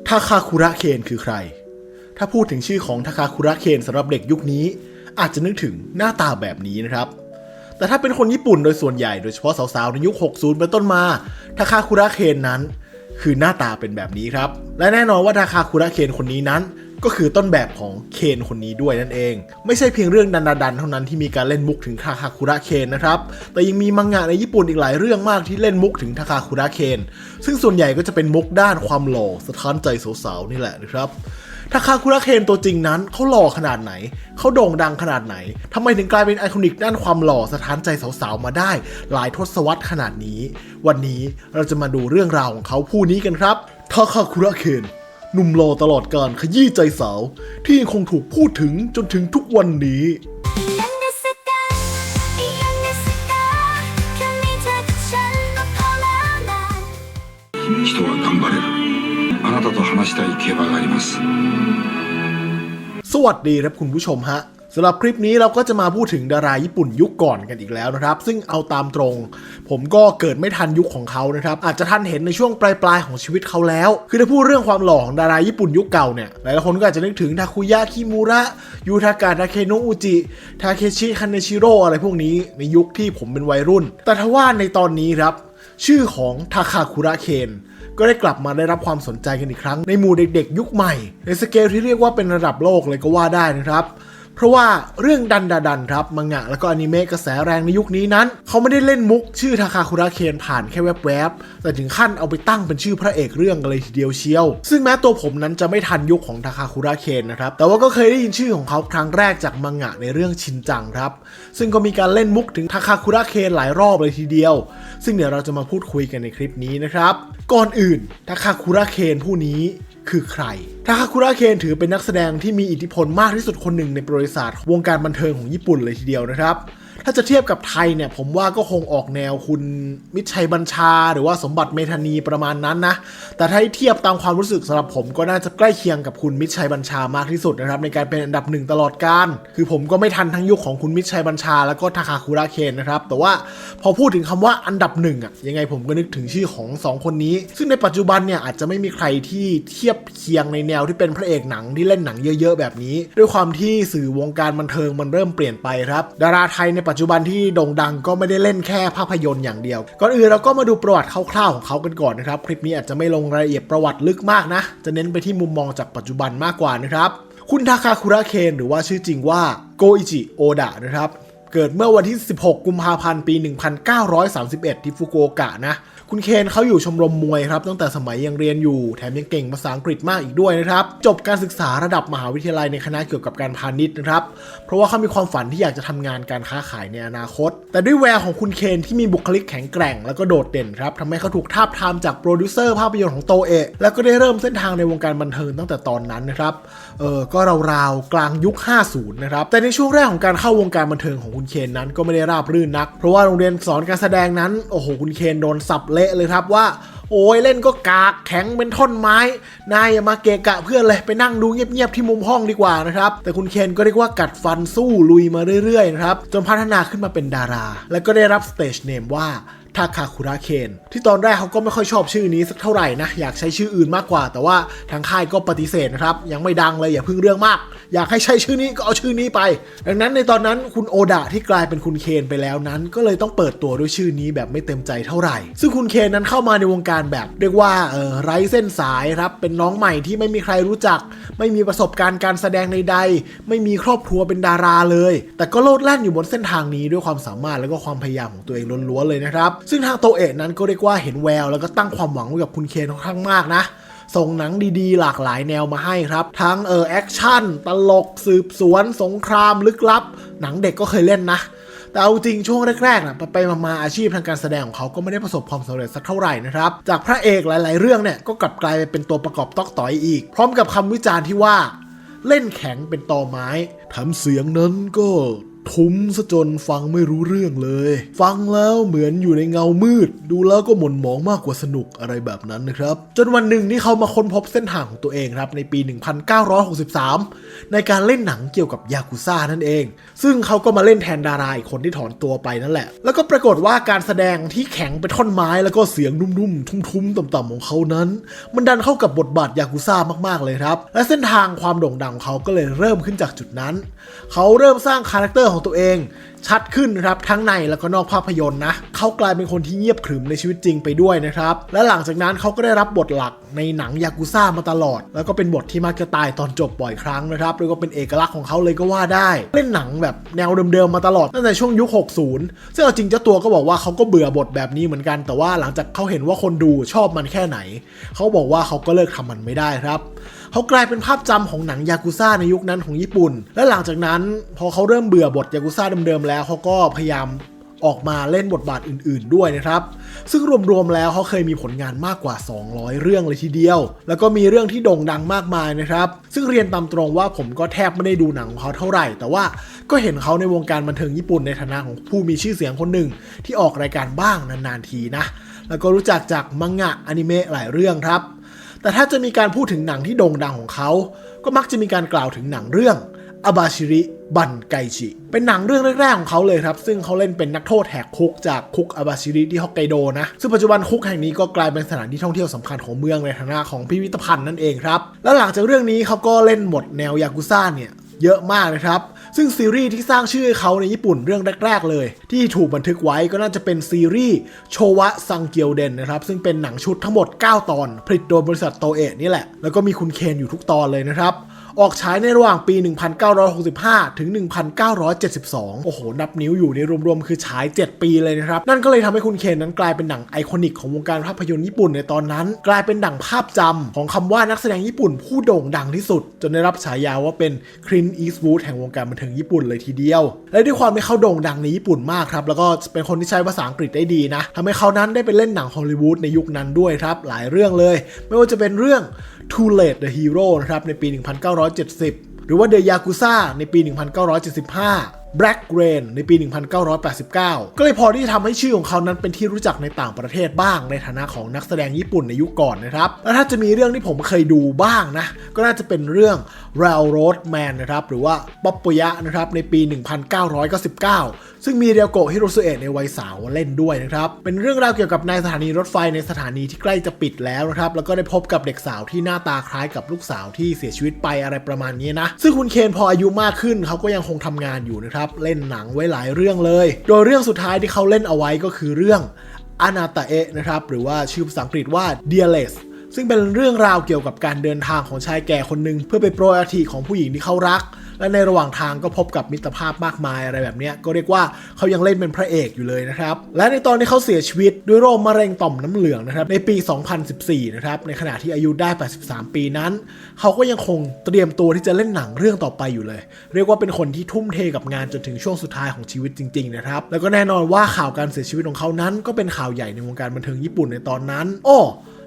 ทาคาคุระเคนคือใครถ้าพูดถึงชื่อของทาคาคุระเคนสำหรับเด็กยุคนี้อาจจะนึกถึงหน้าตาแบบนี้นะครับแต่ถ้าเป็นคนญี่ปุ่นโดยส่วนใหญ่โดยเฉพาะสาวๆในยุค 60 เป็นต้นมาทาคาคุระเคนนั้นคือหน้าตาเป็นแบบนี้ครับและแน่นอนว่าทาคาคุระเคนคนนี้นั้นก็คือต้นแบบของเคนคนนี้ด้วยนั่นเองไม่ใช่เพียงเรื่องดันเท่านั้นที่มีการเล่นมุกถึงทาคาคุระเคนนะครับแต่ยังมีมังงะในญี่ปุ่นอีกหลายเรื่องมากที่เล่นมุกถึงทาคาคุระเคนซึ่งส่วนใหญ่ก็จะเป็นมุกด้านความหล่อสะท้านใจสาวๆนี่แหละนะครับทาคาคุระเคนตัวจริงนั้นเขาหล่อขนาดไหนเขาโด่งดังขนาดไหนทำไมถึงกลายเป็นไอคอนิกด้านความหล่อสะท้านใจสาวๆมาได้หลายทศวรรษขนาดนี้วันนี้เราจะมาดูเรื่องราวของเขาผู้นี้กันครับทาคาคุระเคนหนุ่มหล่อตลอดกาลขยี้ใจสาวที่ยังคงถูกพูดถึงจนถึงทุกวันนี้人は頑張れる。あなたと話したい競馬があります。สวัสดีครับคุณผู้ชมฮะสำหรับคลิปนี้เราก็จะมาพูดถึงดาราญี่ปุ่นยุคก่อนกันอีกแล้วนะครับซึ่งเอาตามตรงผมก็เกิดไม่ทันยุคของเขานะครับอาจจะทันเห็นในช่วงปลายของชีวิตเขาแล้วคือถ้าพูดเรื่องความหล่อของดาราญี่ปุ่นยุคเก่าเนี่ยหลายคนก็อาจจะนึกถึงทาคุยะคิมูระยูทากะทาเคโนะอุจิทาเคชิคันเนชิโร่อะไรพวกนี้ในยุคที่ผมเป็นวัยรุ่นแต่ทว่าในตอนนี้ครับชื่อของทาคาคุระเคนก็ได้กลับมาได้รับความสนใจกันอีกครั้งในหมู่เด็กๆยุคใหม่ในสเกลที่เรียกว่าเป็นระดับโลกเลยก็ว่าได้นะครับเพราะว่าเรื่องดันครับมังงะแล้วก็อนิเมะกระแสแรงในยุคนี้นั้นเขาไม่ได้เล่นมุกชื่อทาคาคุระเคนผ่านแค่แวบๆแต่ถึงขั้นเอาไปตั้งเป็นชื่อพระเอกเรื่องกันเลยทีเดียวเชียวซึ่งแม้ตัวผมนั้นจะไม่ทันยุคของทาคาคุระเคนนะครับแต่ว่าก็เคยได้ยินชื่อของเขาครั้งแรกจากมังงะในเรื่องชินจังครับซึ่งก็มีการเล่นมุกถึงทาคาคุระเคนหลายรอบเลยทีเดียวซึ่งเดี๋ยวเราจะมาพูดคุยกันในคลิปนี้นะครับก่อนอื่นทาคาคุระเคนผู้นี้คือใครทาคาคุระเคนถือเป็นนักแสดงที่มีอิทธิพลมากที่สุดคนหนึ่งในประวัติศาสตร์วงการบันเทิงของญี่ปุ่นเลยทีเดียวนะครับถ้าจะเทียบกับไทยเนี่ยผมว่าก็คงออกแนวคุณมิตรชัยบัญชาหรือว่าสมบัติเมธานีประมาณนั้นนะแต่ถ้าเทียบตามความรู้สึกสำหรับผมก็น่าจะใกล้เคียงกับคุณมิตรชัยบัญชามากที่สุดนะครับในการเป็นอันดับหนึ่งตลอดกาลคือผมก็ไม่ทันทั้งยุคของคุณมิตรชัยบัญชาแล้วก็ทาคาคุระเคนนะครับแต่ว่าพอพูดถึงคำว่าอันดับหนึ่งอ่ะยังไงผมก็นึกถึงชื่อของสองคนนี้ซึ่งในปัจจุบันเนี่ยอาจจะไม่มีใครที่เทียบเคียงในแนวที่เป็นพระเอกหนังที่เล่นหนังเยอะๆแบบนี้ด้วยความที่สื่อวงการบันเทิงมันเริ่มเปลี่ยนไปครับดาราไทยในปัจจุบันที่โด่งดังก็ไม่ได้เล่นแค่ภาพยนตร์อย่างเดียวก่อนอื่นเราก็มาดูประวัติคร่าวๆของเขากันก่อนนะครับคลิปนี้อาจจะไม่ลงรายละเอียดประวัติลึกมากนะจะเน้นไปที่มุมมองจากปัจจุบันมากกว่านะครับคุณทาคาคุระเคนหรือว่าชื่อจริงว่าโกอิจิโอดะนะครับเกิดเมื่อวันที่16กุมภาพันธ์ปี1931ที่ฟุกุโอกะนะคุณเคนเขาอยู่ชมรมมวยครับตั้งแต่สมัยยังเรียนอยู่แถมยังเก่งภาษาอังกฤษมากอีกด้วยนะครับจบการศึกษาระดับมหาวิทยาลัยในคณะเกี่ยวกับการพาณิชย์นะครับเพราะว่าเขามีความฝันที่อยากจะทำงานการค้าขายในอนาคตแต่ด้วยแววของคุณเคนที่มีบุคลิกแข็งแกร่งแล้วก็โดดเด่นครับทำให้เขาถูกทาบทามจากโปรดิวเซอร์ภาพยนตร์ของโตเอะแล้วก็ได้เริ่มเส้นทางในวงการบันเทิงตั้งแต่ตอนนั้นนะครับก็ราวๆกลางยุค50นะครับแต่ในช่วงแรกของการเข้าวงการบันเทิงของคุณเคนนั้นก็ไม่ได้ราบรื่นนักเพราะว่าโรงเรียนสอนการแสดงนั้นโอ้โหคุณเคนโดนสับเละเลยครับว่าโอ้ยเล่นก็กากแข็งเป็นท่อนไม้นายอย่ามาเกะกะเพื่อนเลยไปนั่งดูเงียบๆที่มุมห้องดีกว่านะครับแต่คุณเคนก็เรียกว่ากัดฟันสู้ลุยมาเรื่อยๆนะครับจนพัฒนาขึ้นมาเป็นดาราแล้วก็ได้รับสเตจเนมว่าทาคาคุระเคนที่ตอนแรกเขาก็ไม่ค่อยชอบชื่อนี้สักเท่าไหร่นะอยากใช้ชื่ออื่นมากกว่าแต่ว่าทางค่ายก็ปฏิเสธนะครับยังไม่ดังเลยอย่าพึ่งเรื่องมากอยากให้ใช้ชื่อนี้ก็เอาชื่อนี้ไปดังนั้นในตอนนั้นคุณโอดะที่กลายเป็นคุณเคนไปแล้วนั้นก็เลยต้องเปิดตัวด้วยชื่อนี้แบบไม่เต็มใจเท่าไหร่ซึ่งคุณเคนนั้นเข้ามาในวงการแบบเรียกว่าไร้เส้นสายครับเป็นน้องใหม่ที่ไม่มีใครรู้จักไม่มีประสบการณ์การแสดงใดๆไม่มีครอบครัวเป็นดาราเลยแต่ก็โลดแล่นอยู่บนเส้นทางนี้ด้วยความสามารถและก็ความพยายามของตัวเองล้วนๆเลยนะครับซึ่งทางโตเอะนั้นก็เรียกว่าเห็นแววแล้วก็ตั้งความหวังไว้กับคุณเคนค่อนข้างมากนะส่งหนังดีๆหลากหลายแนวมาให้ครับทั้งแอคชั่นตลกสืบสวนสงครามลึกลับหนังเด็กก็เคยเล่นนะแต่เอาจริงช่วงแรกๆนะไปมาอาชีพทางการแสดงของเขาก็ไม่ได้ประสบความสำเร็จสักเท่าไหร่นะครับจากพระเอกหลายๆเรื่องเนี่ยก็กลับกลายไปเป็นตัวประกอบต๊อกต่อยอีกพร้อมกับคำวิจารณ์ที่ว่าเล่นแข็งเป็นตอไม้ทำเสียงนั้นก็ ทุ้มซะจนฟังไม่รู้เรื่องเลยฟังแล้วเหมือนอยู่ในเงามืดดูแล้วก็หม่นหมองมากกว่าสนุกอะไรแบบนั้นนะครับจนวันหนึ่งที่เขามาค้นพบเส้นทางของตัวเองครับในปี 1963 ในการเล่นหนังเกี่ยวกับยากุซ่านั่นเองซึ่งเขาก็มาเล่นแทนดาราอีกคนที่ถอนตัวไปนั่นแหละแล้วก็ปรากฏว่าการแสดงที่แข็งเป็นท่อนไม้แล้วก็เสียงนุ่มๆทุ้มๆต่ำๆของเขานั้นมันดันเข้ากับบทบาทยากุซ่ามากๆเลยครับและเส้นทางความโด่งดังของเขาก็เลยเริ่มขึ้นจากจุดนั้นเขาเริ่มสร้างคาแรคเตอร์ของตัวเองชัดขึ้นนะครับทั้งในแล้วก็นอกภาพยนตร์นะเขากลายเป็นคนที่เงียบขรึมในชีวิตจริงไปด้วยนะครับและหลังจากนั้นเขาก็ได้รับบทหลักในหนังยากุซ่ามาตลอดแล้วก็เป็นบทที่มักจะตายตอนจบบ่อยครั้งนะครับแล้วก็เป็นเอกลักษณ์ของเขาเลยก็ว่าได้เล่นหนังแบบแนวเดิมๆมาตลอดตั้งแต่ช่วงยุค 60 ซึ่งเอาจริงเจ้าตัวก็บอกว่าเขาก็เบื่อบทแบบนี้เหมือนกันแต่ว่าหลังจากเขาเห็นว่าคนดูชอบมันแค่ไหนเขาบอกว่าเขาก็เลิกทำมันไม่ได้ครับเขากลายเป็นภาพจำของหนังยากุซ่าในยุคนั้นของญี่ปุ่นและหลังจากนั้นพอเขาเริ่มเบื่อบทยากุซ่าเดิมๆแล้วเขาก็พยายามออกมาเล่นบทบาทอื่นๆด้วยนะครับซึ่งรวมๆแล้วเขาเคยมีผลงานมากกว่า200เรื่องเลยทีเดียวแล้วก็มีเรื่องที่โด่งดังมากมายนะครับซึ่งเรียนตามตรงว่าผมก็แทบไม่ได้ดูหนังของเขาเท่าไหร่แต่ว่าก็เห็นเขาในวงการบันเทิงญี่ปุ่นในฐานะของผู้มีชื่อเสียงคนหนึ่งที่ออกรายการบ้างนานๆทีนะแล้วก็รู้จักจากมังงะอนิเมะหลายเรื่องครับแต่ถ้าจะมีการพูดถึงหนังที่โด่งดังของเขาก็มักจะมีการกล่าวถึงหนังเรื่องอาบาชิริบันไกชิเป็นหนังเรื่องแรกๆของเขาเลยครับซึ่งเขาเล่นเป็นนักโทษแหกคุกจากคุกอาบาชิริที่ฮอกไกโดนะซึ่งปัจจุบันคุกแห่งนี้ก็กลายเป็นสถานที่ท่องเที่ยวสำคัญของเมืองในฐานะของพิพิธภัณฑ์นั่นเองครับแล้วหลังจากเรื่องนี้เขาก็เล่นบทแนวยากุซ่าเนี่ยเยอะมากนะครับซึ่งซีรีส์ที่สร้างชื่อให้เขาในญี่ปุ่นเรื่องแรกๆเลยที่ถูกบันทึกไว้ก็น่าจะเป็นซีรีส์โชวะซังเกียวเดนนะครับซึ่งเป็นหนังชุดทั้งหมด9ตอนผลิตโดยบริษัทโตเอะนี่แหละแล้วก็มีคุณเคนอยู่ทุกตอนเลยนะครับออกฉายในระหว่างปี 1965 ถึง 1972 โอ้โหนับนิ้วอยู่ในรวมๆคือฉาย7ปีเลยนะครับนั่นก็เลยทำให้คุณเคนนั้นกลายเป็นหนังไอคอนิกของวงการภาพยนตร์ญี่ปุ่นในตอนนั้นกลายเป็นหนังภาพจำของคำว่านักแสดงญี่ปุ่นผู้โด่งดังที่สุดจนได้รับฉายาว่าเป็นคลินต์อีสต์วูดแห่งวงการบันเทิงญี่ปุ่นเลยทีเดียวและด้วยความที่เขาโด่งดังในญี่ปุ่นมากครับแล้วก็เป็นคนที่ใช้ภาษาอังกฤษได้ดีนะทำให้เขานั้นได้ไปเล่นหนังฮอลลีวูดในยุคนั้นด้วยครับหลายเรื่องเลยไม่ว่าจะเป็นเรื่อง Too Late the Hero นะครับในปี 1970 หรือว่า The Yakuza ในปี 1975 Black Rain ในปี 1989 ก็เลยพอที่จะทำให้ชื่อของเขานั้นเป็นที่รู้จักในต่างประเทศบ้างในฐานะของนักแสดงญี่ปุ่นในยุคก่อนนะครับและถ้าจะมีเรื่องที่ผมเคยดูบ้างนะก็น่าจะเป็นเรื่อง Railroad Man นะครับหรือว่าป๊อปปยะนะครับในปี 1999 ซึ่งมีเรียวโกะฮิโรซุเอะในวัยสาวเล่นด้วยนะครับเป็นเรื่องราวเกี่ยวกับนายสถานีรถไฟในสถานีที่ใกล้จะปิดแล้วนะครับแล้วก็ได้พบกับเด็กสาวที่หน้าตาคล้ายกับลูกสาวที่เสียชีวิตไปอะไรประมาณนี้นะซึ่งคุณเคนพออายุมากขึ้นเขาก็ยังคงทำงานอยู่นะครับเล่นหนังไว้หลายเรื่องเลยโดยเรื่องสุดท้ายที่เขาเล่นเอาไว้ก็คือเรื่องอนาตาเอะนะครับหรือว่าชื่อภาษาอังกฤษว่า Dearless ซึ่งเป็นเรื่องราวเกี่ยวกับการเดินทางของชายแก่คนหนึ่งเพื่อไปโปรยอัฐิของผู้หญิงที่เขารักและในระหว่างทางก็พบกับมิตรภาพมากมายอะไรแบบนี้ก็เรียกว่าเขายังเล่นเป็นพระเอกอยู่เลยนะครับและในตอนที่เขาเสียชีวิตด้วยโรคมะเร็งต่อมน้ำเหลืองนะครับในปี 2014 นะครับในขณะที่อายุได้ 83 ปีนั้นเขาก็ยังคงเตรียมตัวที่จะเล่นหนังเรื่องต่อไปอยู่เลยเรียกว่าเป็นคนที่ทุ่มเทกับงานจนถึงช่วงสุดท้ายของชีวิตจริงๆนะครับแล้วก็แน่นอนว่าข่าวการเสียชีวิตของเขานั้นก็เป็นข่าวใหญ่ในวงการบันเทิงญี่ปุ่นในตอนนั้น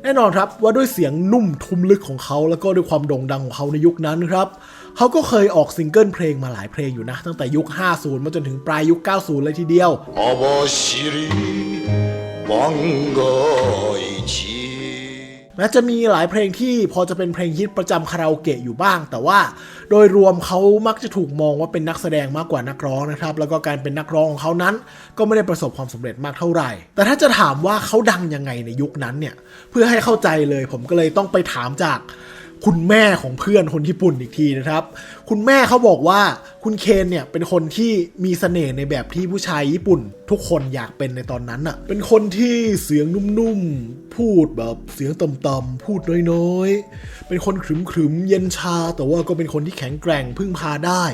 แน่นอนครับว่าด้วยเสียงนุ่มทุ้มลึกของเขาแล้วก็ด้วยความโด่งดังของเขาในยุคนั้นครับเขาก็เคยออกซิงเกิลเพลงมาหลายเพลงอยู่นะตั้งแต่ยุค 50 มาจนถึงปลายยุค 90 เลยทีเดียวแม้จะมีหลายเพลงที่พอจะเป็นเพลงฮิตประจำคาราโอเกะอยู่บ้างแต่ว่าโดยรวมเขามักจะถูกมองว่าเป็นนักแสดงมากกว่านักร้องนะครับแล้วก็การเป็นนักร้องของเขานั้นก็ไม่ได้ประสบความสำเร็จมากเท่าไหร่แต่ถ้าจะถามว่าเขาดังยังไงในยุคนั้นเนี่ยเพื่อให้เข้าใจเลยผมก็เลยต้องไปถามจากคุณแม่ของเพื่อนคนญี่ปุ่นอีกทีนะครับคุณแม่เขาบอกว่าคุณเคนเนี่ยเป็นคนที่มีเสน่ห์ในแบบที่ผู้ชายญี่ปุ่นทุกคนอยากเป็นในตอนนั้นอ่ะเป็นคนที่เสียงนุ่มๆพูดแบบเสียงต่ำๆพูดน้อยๆเป็นคนขรึมๆเย็นชาแต่ว่าก็เป็นคนที่แข็งแกร่งพึ่งพาได้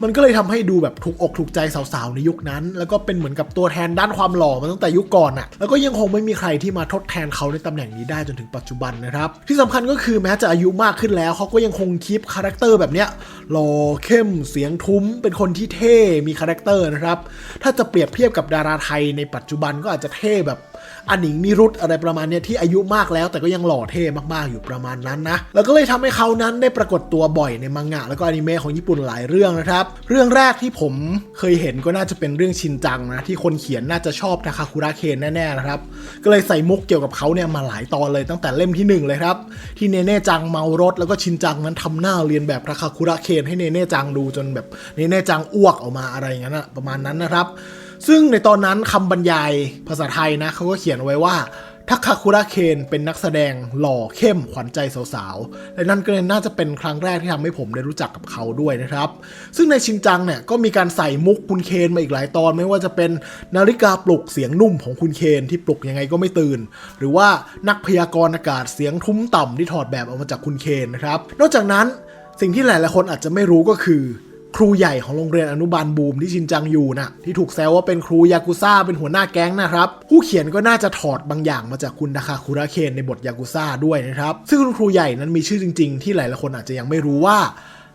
มันก็เลยทำให้ดูแบบถูกอกถูกใจสาวๆในยุคนั้นแล้วก็เป็นเหมือนกับตัวแทนด้านความหล่อมาตั้งแต่ยุคก่อนอ่ะแล้วก็ยังคงไม่มีใครที่มาทดแทนเขาในตำแหน่งนี้ได้จนถึงปัจจุบันนะครับที่สำคัญก็คือแม้จะอายุมากขึ้นแล้วเขาก็ยังคงคีปคาแรคเตอร์แบบเนี้ยหล่อเข้มเสียงทุ้มเป็นคนที่เท่มีคาแรคเตอร์นะครับถ้าจะเปรียบเทียบกับดาราไทยในปัจจุบันก็อาจจะเท่แบบ อนิงนิรุตอะไรประมาณเนี้ยที่อายุมากแล้วแต่ก็ยังหล่อเท่มากๆอยู่ประมาณนั้นนะแล้วก็เลยทำให้เขานั้นได้ปรากฏตัวบ่อยในมังงะแล้วก็อนิเมะของญี่ปุ่นหลายเรื่องนะครับเรื่องแรกที่ผมเคยเห็นก็น่าจะเป็นเรื่องชินจังนะที่คนเขียนน่าจะชอบทาคาคุระเคนแน่ๆนะครับก็เลยใส่มุกเกี่ยวกับเขาเนี่ยมาหลายตอนเลยตั้งแต่เล่มที่1เลยครับที่เนเน่จังเมารถแล้วก็ชินจังนั้นทำหน้าเรียนแบบทาคาคุระเคนให้เนเน่จังดูจนแบบเนเน่จังอ้วกออกมาอะไรอย่างนั้นนะประมาณนั้นนะครับซึ่งในตอนนั้นคำบรรยายภาษาไทยนะเขาก็เขียนไว้ว่าทาคาคุระเคนเป็นนักแสดงหล่อเข้มขวัญใจสาวๆและนั่นก็น่าจะเป็นครั้งแรกที่ทำให้ผมได้รู้จักกับเขาด้วยนะครับซึ่งในชินจังเนี่ยก็มีการใส่มุกคุณเคนมาอีกหลายตอนไม่ว่าจะเป็นนาฬิกาปลุกเสียงนุ่มของคุณเคนที่ปลุกยังไงก็ไม่ตื่นหรือว่านักพยากรณ์อากาศเสียงทุ้มต่ำที่ถอดแบบออกมาจากคุณเคนนะครับนอกจากนั้นสิ่งที่หลายๆคนอาจจะไม่รู้ก็คือครูใหญ่ของโรงเรียนอนุบาลบูมที่ชินจังอยู่นะที่ถูกแซวว่าเป็นครูยากุซ่าเป็นหัวหน้าแก๊งนะครับผู้เขียนก็น่าจะถอดบางอย่างมาจากคุณทาคาคุระเคนในบทยากุซ่าด้วยนะครับซึ่งคุณครูใหญ่นั้นมีชื่อจริงๆที่หลายๆคนอาจจะยังไม่รู้ว่า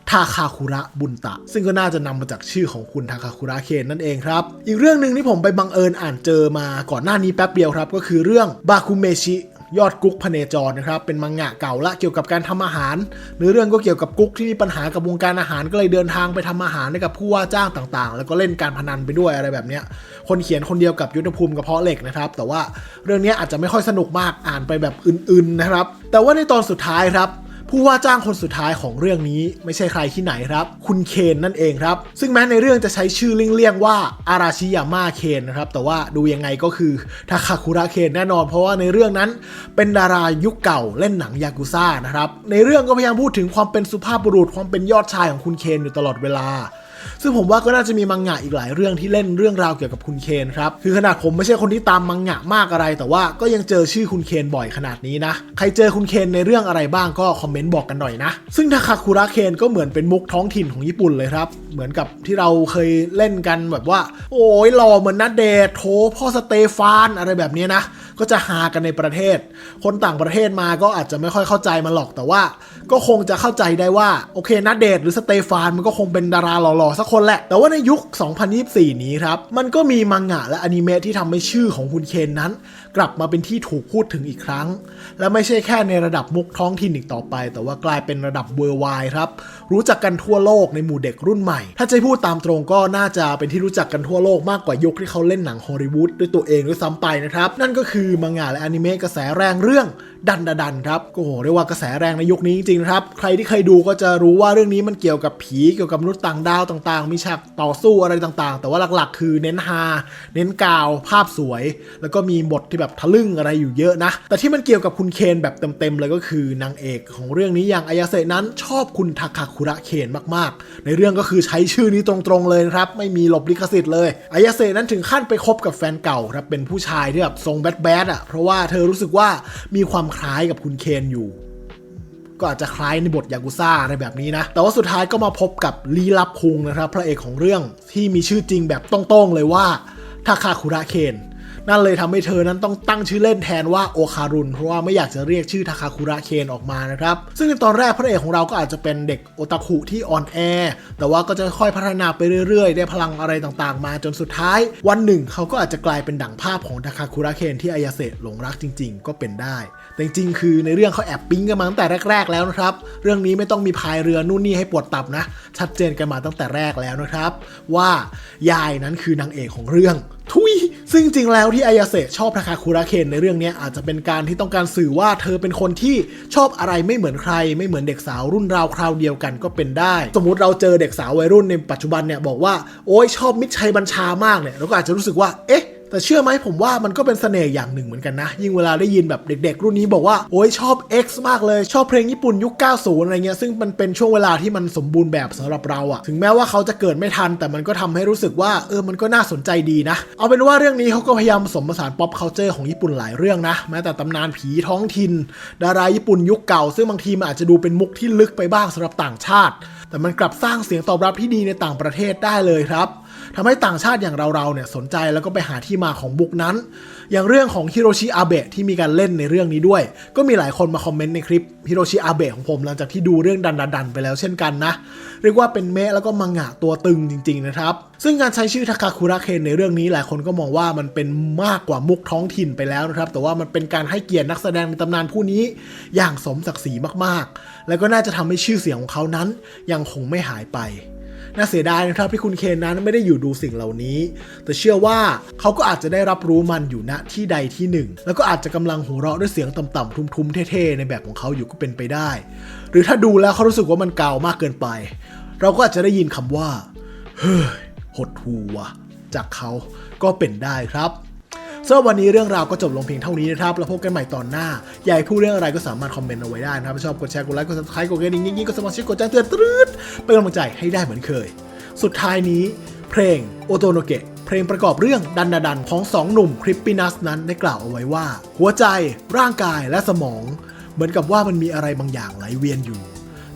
ทาคาคุระบุญตะซึ่งก็น่าจะนำมาจากชื่อของคุณทาคาคุระเคนนั่นเองครับอีกเรื่องนึงที่ผมไปบังเอิญอ่านเจอมาก่อนหน้านี้แป๊บเดียวครับก็คือเรื่องบาคุเมชิยอดกุ๊กพเนจรนะครับเป็นมังงะเก่าละเกี่ยวกับการทำอาหารเนื้อเรื่องก็เกี่ยวกับกุ๊กที่มีปัญหากับวงการอาหารก็เลยเดินทางไปทำอาหารให้กับผู้ว่าจ้างต่างๆแล้วก็เล่นการพนันไปด้วยอะไรแบบเนี้ยคนเขียนคนเดียวกับยุทธภูมิกระเพาะเหล็กนะครับแต่ว่าเรื่องนี้อาจจะไม่ค่อยสนุกมากอ่านไปแบบอื่นๆนะครับแต่ว่าในตอนสุดท้ายครับผู้ว่าจ้างคนสุดท้ายของเรื่องนี้ไม่ใช่ใครที่ไหนครับคุณเคนนั่นเองครับซึ่งแม้ในเรื่องจะใช้ชื่อเลี่ยงๆว่าอาราชิยาม่าเคนนะครับแต่ว่าดูยังไงก็คือทาคาคุระเคนแน่นอนเพราะว่าในเรื่องนั้นเป็นดารายุคเก่าเล่นหนังยากุซ่านะครับในเรื่องก็พยายามพูดถึงความเป็นสุภาพบุรุษความเป็นยอดชายของคุณเคนอยู่ตลอดเวลาซึ่งผมว่าก็น่าจะมีมังงะอีกหลายเรื่องที่เล่นเรื่องราวเกี่ยวกับคุณเคนครับคือขนาดผมไม่ใช่คนที่ตามมังงะมากอะไรแต่ว่าก็ยังเจอชื่อคุณเคนบ่อยขนาดนี้นะใครเจอคุณเคนในเรื่องอะไรบ้างก็คอมเมนต์บอกกันหน่อยนะซึ่งทาคาคุระเคนก็เหมือนเป็นมุกท้องถิ่นของญี่ปุ่นเลยครับเหมือนกับที่เราเคยเล่นกันแบบว่าโอ้ยหล่อเหมือนณเดชน์โถพ่อสเตฟานอะไรแบบนี้นะก็จะฮากันในประเทศคนต่างประเทศมาก็อาจจะไม่ค่อยเข้าใจมันหรอกแต่ว่าก็คงจะเข้าใจได้ว่าโอเคณเดชน์หรือสเตฟานมันก็คงเป็นดาราหล่อๆสักคนแหละแต่ว่าในยุค 2024 นี้ครับมันก็มีมังงะและอนิเมะที่ทำให้ชื่อของคุณเคนนั้นกลับมาเป็นที่ถูกพูดถึงอีกครั้งและไม่ใช่แค่ในระดับมุกท้องถิ่นอีกต่อไปแต่ว่ากลายเป็นระดับเวอร์ไวด์ครับรู้จักกันทั่วโลกในหมู่เด็กรุ่นใหม่ถ้าจะพูดตามตรงก็น่าจะเป็นที่รู้จักกันทั่วโลกมากกว่ายุคที่เขาเล่นหนังฮอลลีวูดด้วยตัวเองด้วยซ้ำไปนะครับนั่นก็คือมังงะและอนิเมะกระแสแรงเรื่องดันครับก็โหเรียกว่ากระแสแรงในยุคนี้จริงๆนะครับใครที่เคยดูก็จะรู้ว่าเรื่องนี้มันเกี่ยวกับผีเกี่ยวกับมนุษย์ต่างดาวต่างๆมีฉากต่อสู้อะไรต่างๆแต่ว่าหลักๆคือเน้นฮาเน้นกาวภาพสวยแล้วก็มีบทที่แบบทะลึ่งอะไรอยู่เยอะนะแต่ที่มันเกี่ยวกับคุณเคนแบบเต็มๆเลยก็คือนางเอกของเรื่องนี้อย่างอายาเซะนั้นชอบคุณทาคาคุระเคนมากๆในเรื่องก็คือใช้ชื่อนี้ตรงๆเลยครับไม่มีหลบลิขสิทธิ์เลยอายาเซะนั้นถึงขั้นไปคบกับแฟนเก่าครับเป็นผู้ชายที่แบบทรงแบดอ่ะเพราะว่าเธอรู้สึกว่ามีความคล้ายกับคุณเคนอยู่ก็อาจจะคล้ายในบทยากุซ่าอะไรแบบนี้นะแต่ว่าสุดท้ายก็มาพบกับลี้ลับคุงนะครับพระเอกของเรื่องที่มีชื่อจริงแบบตรงๆเลยว่าทาคาคุระเคนนั่นเลยทำให้เธอนั้นต้องตั้งชื่อเล่นแทนว่าโอคารุนเพราะว่าไม่อยากจะเรียกชื่อทาคาคุระเคนออกมานะครับซึ่งในตอนแรกพระเอกของเราก็อาจจะเป็นเด็กโอตาคุที่อ่อนแอแต่ว่าก็จะค่อยพัฒนาไปเรื่อยๆได้พลังอะไรต่างๆมาจนสุดท้ายวันหนึ่งเขาก็อาจจะกลายเป็นดั่งภาพของทาคาคุระเคนที่อายาเซะหลงรักจริงๆก็เป็นได้แต่จริงๆคือในเรื่องเขาแอบปิ๊งกันมาตั้งแต่แรกๆแล้วนะครับเรื่องนี้ไม่ต้องมีพายเรือนู่นนี่ให้ปวดตับนะชัดเจนกันมาตั้งแต่แรกแล้วนะครับว่ายายนั้นคือนางเอกของเรื่องทุยซึ่งจริงแล้วที่อายาเซะชอบทาคาคุระเคนในเรื่องนี้อาจจะเป็นการที่ต้องการสื่อว่าเธอเป็นคนที่ชอบอะไรไม่เหมือนใครไม่เหมือนเด็กสาวรุ่นราวคราวเดียวกันก็เป็นได้สมมุติเราเจอเด็กสาววัยรุ่นในปัจจุบันเนี่ยบอกว่าโอ๊ยชอบมิตรชัยบัญชามากเนี่ยเราก็อาจจะรู้สึกว่าเอ๊ะแต่เชื่อไหมผมว่ามันก็เป็นเสน่ห์อย่างหนึ่งเหมือนกันนะยิ่งเวลาได้ยินแบบเด็กๆรุ่นนี้บอกว่าโอ๊ยชอบ X มากเลยชอบเพลงญี่ปุ่นยุค 90 อะไรเงี้ยซึ่งมันเป็นช่วงเวลาที่มันสมบูรณ์แบบสำหรับเราอะถึงแม้ว่าเขาจะเกิดไม่ทันแต่มันก็ทำให้รู้สึกว่ามันก็น่าสนใจดีนะเอาเป็นว่าเรื่องนี้เขาก็พยายามผสมผสาน pop culture ของญี่ปุ่นหลายเรื่องนะแม้แต่ตำนานผีท้องถิ่นดาราญี่ปุ่นยุคเก่าซึ่งบางทีมันอาจจะดูเป็นมุกที่ลึกไปบ้างสำหรับต่างชาติแต่มันกลับสร้างเสียงตอบรับที่ดีในต่างประเทศได้เลยครับ ทำให้ต่างชาติอย่างเราเนี่ยสนใจแล้วก็ไปหาที่มาของบุ๊กนั้นอย่างเรื่องของฮิโรชิอาเบะที่มีการเล่นในเรื่องนี้ด้วยก็มีหลายคนมาคอมเมนต์ในคลิปฮิโรชิอาเบะของผมหลังจากที่ดูเรื่องดันไปแล้วเช่นกันนะเรียกว่าเป็นเมะแล้วก็มังงะตัวตึงจริงๆนะครับซึ่งการใช้ชื่อทาคาคุระเคนในเรื่องนี้หลายคนก็มองว่ามันเป็นมากกว่ามุกท้องถิ่นไปแล้วนะครับแต่ว่ามันเป็นการให้เกียรตินักแสดงในตำนานผู้นี้อย่างสมศักดิ์ศรีมากๆแล้วก็น่าจะทำให้ชื่อเสียงของเขานั้นยังคงไม่หายไปน่าเสียดายนะครับที่คุณเคนนั้นไม่ได้อยู่ดูสิ่งเหล่านี้แต่เชื่อว่าเขาก็อาจจะได้รับรู้มันอยู่ณที่ใดที่หนึ่งแล้วก็อาจจะกำลังหัวเราะด้วยเสียงต่ำๆทุ้มๆเท่ๆในแบบของเขาอยู่ก็เป็นไปได้หรือถ้าดูแล้วเขารู้สึกว่ามันเก่ามากเกินไปเราก็อาจจะได้ยินคำว่าเฮ้ยหดหู่ว่ะจากเขาก็เป็นได้ครับสำหรับวันนี้เรื่องราวก็จบลงเพียงเท่านี้นะครับแล้วพบกันใหม่ตอนหน้าอยากให้พูดเรื่องอะไรก็สามารถคอมเมนต์เอาไว้ได้นะครับถ้าชอบกดแชร์กดไลค์กด Subscribe กดกระดิ่งยิ่งๆกดสมาชิกกดแจ้งเตือนตรึ๊ดเป็นกำลังใจให้ได้เหมือนเคยสุดท้ายนี้เพลงโอโตโนเกะเพลงประกอบเรื่องดันของ2หนุ่มคริปปี้นัสนั้นได้กล่าวเอาไว้ว่าหัวใจร่างกายและสมองเหมือนกับว่ามันมีอะไรบางอย่างไหลเวียนอยู่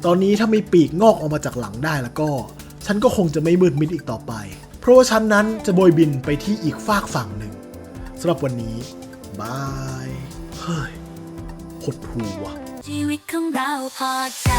ตอนนี้ถ้ามีปีกงอกออกมาจากหลังได้แล้วก็ฉันก็คงจะไม่มืดมิดอีกต่อไปเพราะว่าฉันนั้นจะโบยบินไปที่อีกฟากฝั่งหนึ่งสำหรับวันนี้บายเฮ้ยหดหู่ว่ะ ชีวิตของเราพอใจ